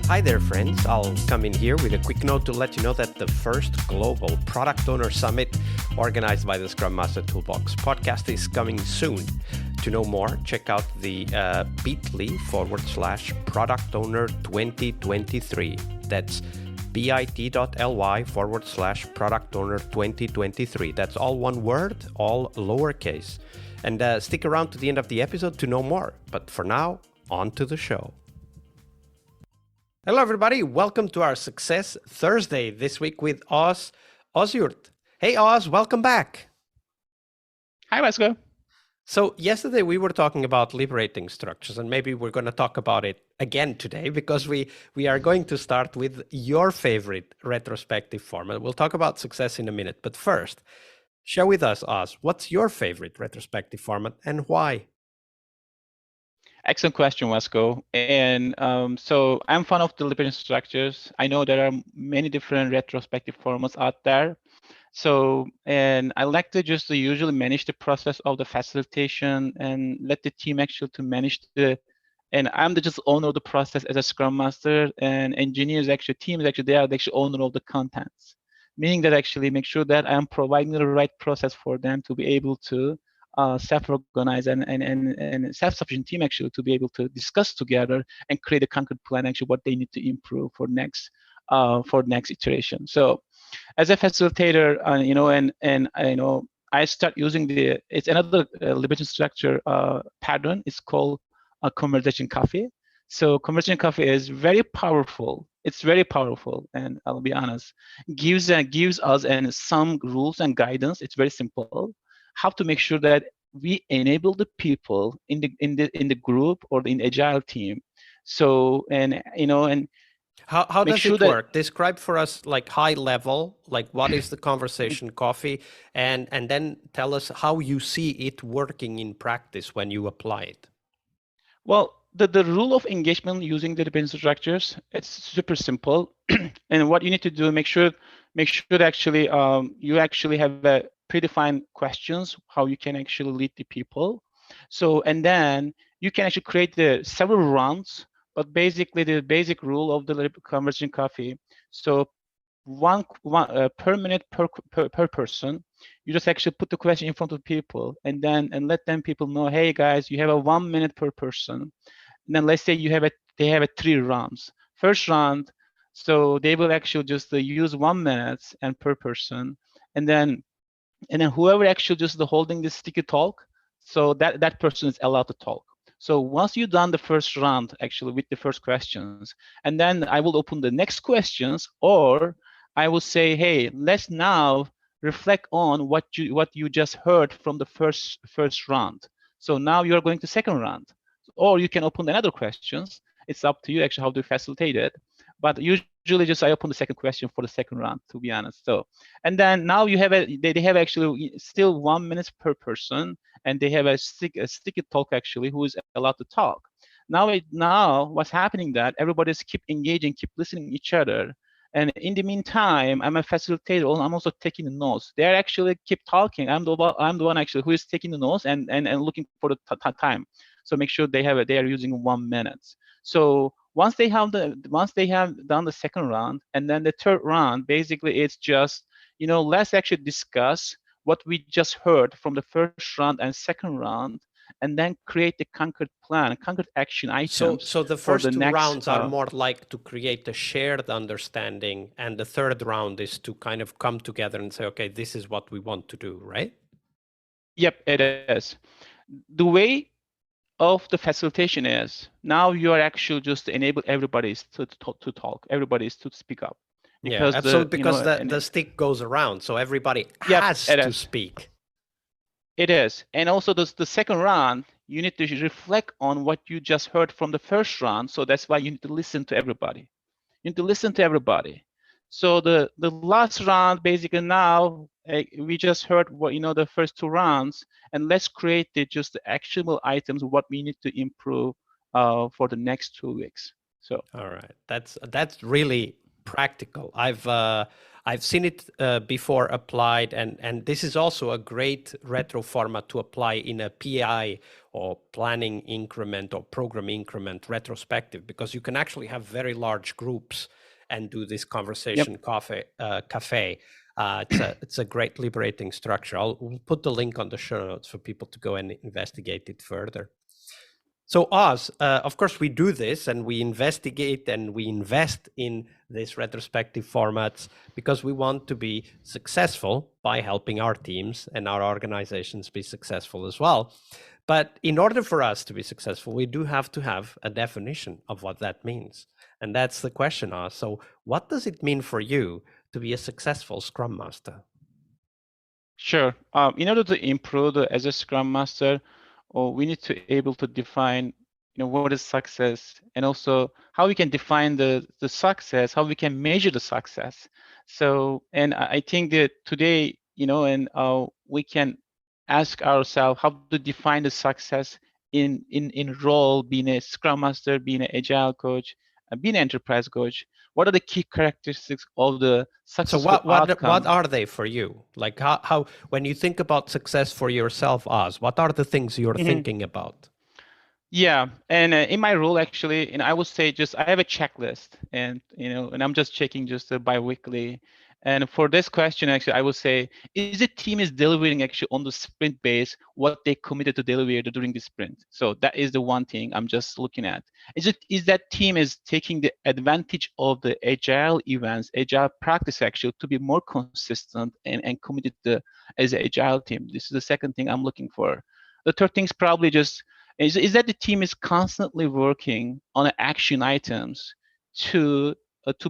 Hi there, friends. I'll come in here with a quick note to let you know that the first global Product Owner Summit organized by the Scrum Master Toolbox podcast is coming soon. To know more, check out the bit.ly/Product Owner 2023. That's bit.ly/Product Owner 2023. That's all one word, all lowercase. And stick around to the end of the episode to know more. But for now, on to the show. Hello, everybody. Welcome to our Success Thursday this week with Oguz Ozyurt. Hey, Oz, welcome back. Hi, Vasco. So yesterday we were talking about liberating structures, and maybe we're going to talk about it again today because we are going to start with your favorite retrospective format. We'll talk about success in a minute, but first, share with us, Oz, what's your favorite retrospective format and why? Excellent question, Vasco. And so I'm fan of the liberating structures. I know there are many different retrospective formats out there. So, and I like to just usually manage the process of the facilitation and let the team actually to manage and I'm the just owner of the process as a Scrum Master, and engineers actually, teams actually, they are the actual owner of the contents. Meaning that actually make sure that I'm providing the right process for them to be able to self-organize and self-sufficient team actually to be able to discuss together and create a concrete plan actually what they need to improve for next iteration. So as a facilitator, I start using it's another liberation structure pattern. It's called a conversation Café. So conversation Café is very powerful. It's very powerful, and I'll be honest, gives us some rules and guidance. It's very simple. How to make sure that we enable the people in the group or in Agile team. So how does it work? Describe for us like high level, like what is the conversation coffee, and then tell us how you see it working in practice when you apply it. Well, the rule of engagement using the dependency structures, it's super simple. And what you need to do, make sure that actually you actually have a predefined questions, how you can actually lead the people. So, and then you can actually create the several rounds, but basically the basic rule of the conversation coffee. So one per minute per person, you just actually put the question in front of people and let them people know, hey guys, you have a 1 minute per person. And then let's say they have 3 rounds. First round, so they will actually just use 1 minute and per person, and then whoever actually just holding this sticky talk, so that person is allowed to talk. So once you've done the first round actually with the first questions, and then I will open the next questions, or I will say, hey, let's now reflect on what you just heard from the first round. So now you are going to second round, or you can open another questions. It's up to you actually how to facilitate it. But usually just I open the second question for the second round, to be honest. So, and then now you have they have actually still 1 minute per person, and they have a sticky talk actually who is allowed to talk. Now what's happening that everybody's keep engaging, keep listening to each other. And in the meantime, I'm a facilitator. I'm also taking the notes. They actually keep talking. I'm the one actually who is taking the notes and looking for the time. So make sure they are using 1 minute. So once they have done the second round, and then the third round, basically it's just let's actually discuss what we just heard from the first round and second round, and then create the concrete plan, concrete action items. So the first 2 rounds are more like to create a shared understanding, and the third round is to kind of come together and say, okay, this is what we want to do, right? Yep, it is. The way of the facilitation is now you are actually just to enable everybody to talk, everybody to speak up. Because the stick goes around, so everybody has to speak. It is. And also the second round, you need to reflect on what you just heard from the first round. So that's why you need to listen to everybody. You need to listen to everybody. So the last round, basically now, we just heard what the first 2 rounds, and let's create just the actionable items of what we need to improve for the next 2 weeks. So all right, that's really practical. I've I've seen it before applied, and this is also a great retro format to apply in a PI or planning increment or program increment retrospective, because you can actually have very large groups and do this conversation cafe. It's a great liberating structure. We'll put the link on the show notes for people to go and investigate it further. So Oz, of course, we do this and we investigate and we invest in these retrospective formats because we want to be successful by helping our teams and our organizations be successful as well. But in order for us to be successful, we do have to have a definition of what that means. And that's the question, Oz. So what does it mean for you to be a successful Scrum Master? Sure. In order to improve as a Scrum Master, we need to able to define, what is success, and also how we can define the success, how we can measure the success. So, and I think that today, and we can ask ourselves how to define the success in role, being a Scrum Master, being an Agile coach, being an enterprise coach. What are the key characteristics of the successful outcome? What are they for you? Like how when you think about success for yourself, Oz, what are the things you're thinking about? Yeah, and in my role, actually, I would say I have a checklist, and and I'm just checking just bi-weekly. And for this question, actually, I would say, is the team is delivering actually on the sprint base what they committed to deliver during the sprint? So that is the one thing I'm just looking at. Is that team is taking the advantage of the agile events, agile practice actually to be more consistent and committed as an agile team? This is the second thing I'm looking for. The third thing is probably is that the team is constantly working on action items to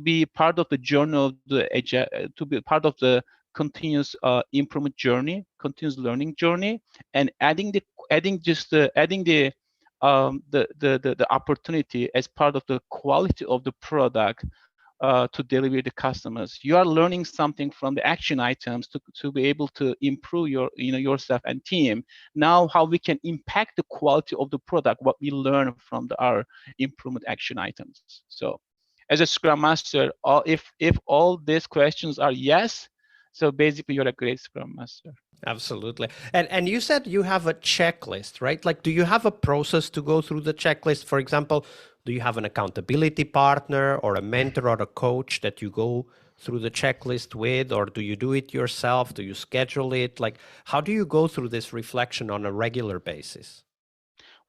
be part of the journey of the agile, to be part of the continuous improvement journey, continuous learning journey, and adding the opportunity as part of the quality of the product to deliver the customers. You are learning something from the action items to be able to improve yourself and team. Now, how we can impact the quality of the product, what we learn from our improvement action items. So, as a Scrum Master, if all these questions are yes, so basically you're a great Scrum Master. Absolutely. And you said you have a checklist, right? Like, do you have a process to go through the checklist? For example, do you have an accountability partner or a mentor or a coach that you go through the checklist with, or do you do it yourself? Do you schedule it? Like, how do you go through this reflection on a regular basis?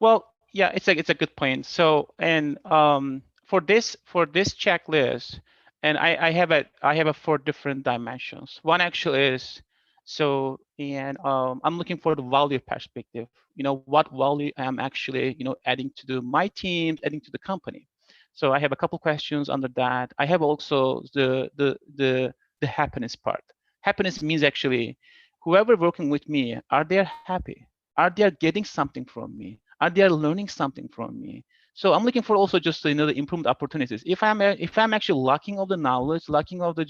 Well, yeah, it's a good point. So, and for this checklist, and I have a 4 different dimensions. One actually is I'm looking for the value perspective. What value I'm actually adding to my team, adding to the company. So I have a couple questions under that. I have also the happiness part. Happiness means actually whoever working with me, are they happy? Are they getting something from me? Are they learning something from me? So I'm looking for also just the improvement opportunities. If I'm actually lacking of the knowledge, lacking of the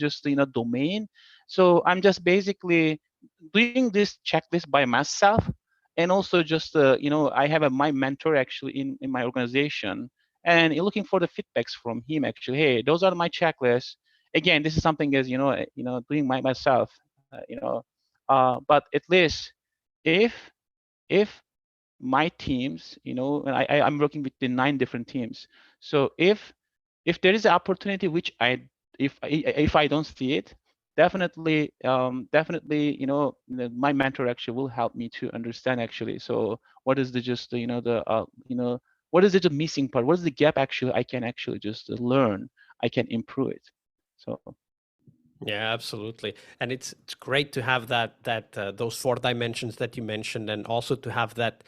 domain, so I'm just basically doing this checklist by myself, and also just I have my mentor actually in my organization, and looking for the feedbacks from him actually. Hey, those are my checklists. Again, this is something as doing myself, but at least if my teams, and I'm working with the 9 different teams. So if there is an opportunity which if I don't see it, definitely my mentor actually will help me to understand actually. So what is what is the missing part? What is the gap actually I can actually just learn? I can improve it. So. Yeah, absolutely. And it's great to have those 4 dimensions that you mentioned, and also to have that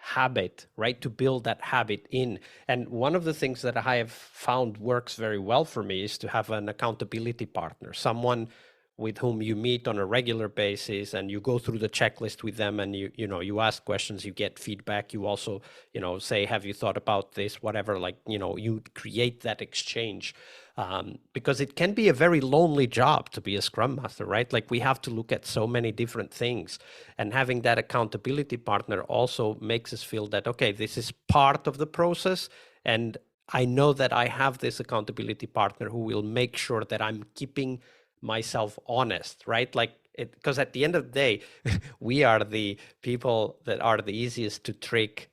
habit, right? To build that habit in. And one of the things that I have found works very well for me is to have an accountability partner, someone with whom you meet on a regular basis and you go through the checklist with them, and you ask questions, you get feedback, you also say, have you thought about this, whatever, like you create that exchange, because it can be a very lonely job to be a Scrum Master, right? Like, we have to look at so many different things, and having that accountability partner also makes us feel that, okay, this is part of the process, and I know that I have this accountability partner who will make sure that I'm keeping myself honest, right? Like because at the end of the day, we are the people that are the easiest to trick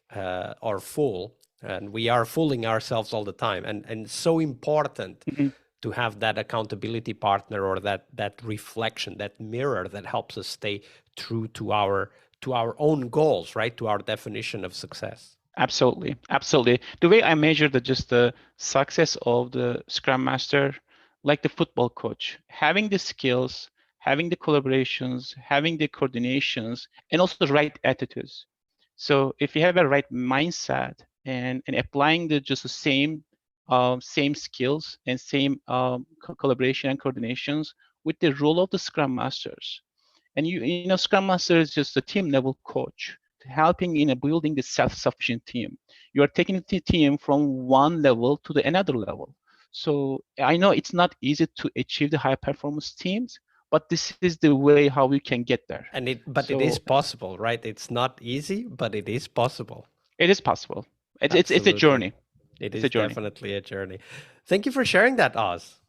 or fool, and we are fooling ourselves all the time. And so important to have that accountability partner, or that reflection, that mirror that helps us stay true to our own goals, right? To our definition of success. Absolutely. The way I measure the success of the Scrum Master, like the football coach, having the skills, having the collaborations, having the coordinations, and also the right attitudes. So if you have a right mindset and applying just the same skills and same collaboration and coordinations with the role of the Scrum Masters, and you know Scrum Master is just a team level coach, helping in building the self-sufficient team. You are taking the team from one level to the another level. So I know it's not easy to achieve the high performance teams, but this is the way how we can get there. It is possible, right? It's not easy, but it is possible. It is possible. It's a journey. It is definitely a journey. Thank you for sharing that, Oz.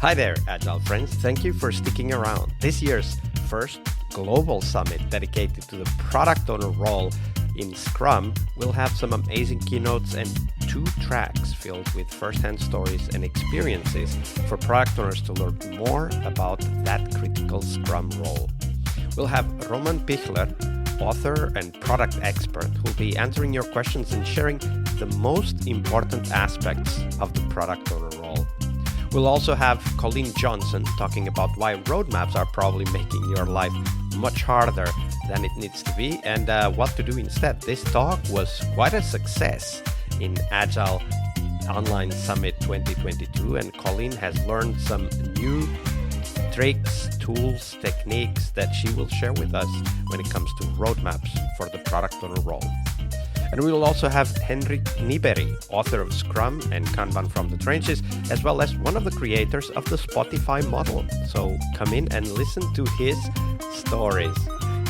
Hi there, Agile friends. Thank you for sticking around. This year's first global summit dedicated to the product owner role in Scrum will have some amazing keynotes and 2 tracks filled with first-hand stories and experiences for product owners to learn more about that critical Scrum role. We'll have Roman Pichler, author and product expert, who will be answering your questions and sharing the most important aspects of the product owner role. We'll also have Colleen Johnson talking about why roadmaps are probably making your life much harder than it needs to be, and what to do instead. This talk was quite a success in Agile Online Summit 2022, and Colleen has learned some new tricks, tools, techniques that she will share with us when it comes to roadmaps for the product owner role. And we will also have Henrik Nyberg, author of Scrum and Kanban from the Trenches, as well as one of the creators of the Spotify model. So come in and listen to his stories.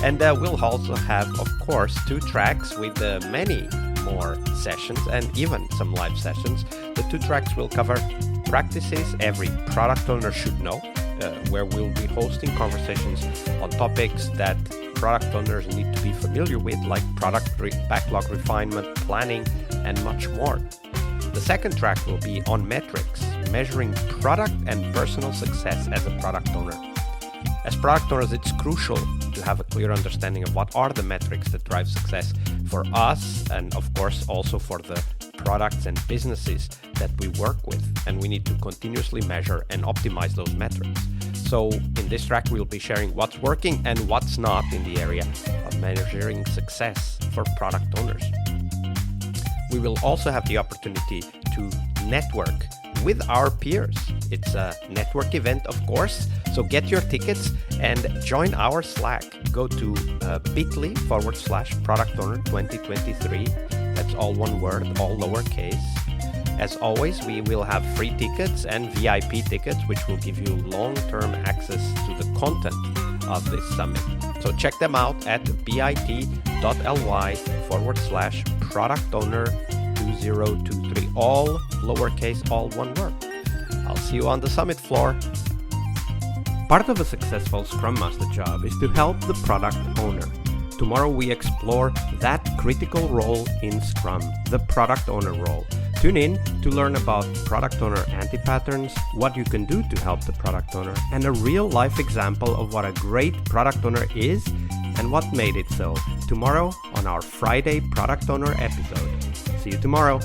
And we'll also have, of course, 2 tracks with many more sessions and even some live sessions. The 2 tracks will cover practices every product owner should know, where we'll be hosting conversations on topics that product owners need to be familiar with, like product backlog refinement, planning, and much more. The second track will be on metrics, measuring product and personal success as a product owner. As product owners, it's crucial to have a clear understanding of what are the metrics that drive success for us, and of course also for the products and businesses that we work with, and we need to continuously measure and optimize those metrics. So in this track, we'll be sharing what's working and what's not in the area of measuring success for product owners. We will also have the opportunity to network with our peers. It's a network event, of course, so get your tickets and join our Slack. Go to bit.ly/product owner 2023. That's all one word, all lowercase. As always, we will have free tickets and VIP tickets, which will give you long-term access to the content of this summit. So check them out at bit.ly/product owner 2023. All lowercase, all one word. I'll see you on the summit floor. Part of a successful Scrum Master job is to help the product owner. Tomorrow we explore that critical role in Scrum, the product owner role. Tune in to learn about product owner anti-patterns, what you can do to help the product owner, and a real-life example of what a great product owner is and what made it so. Tomorrow on our Friday Product Owner episode. See you tomorrow.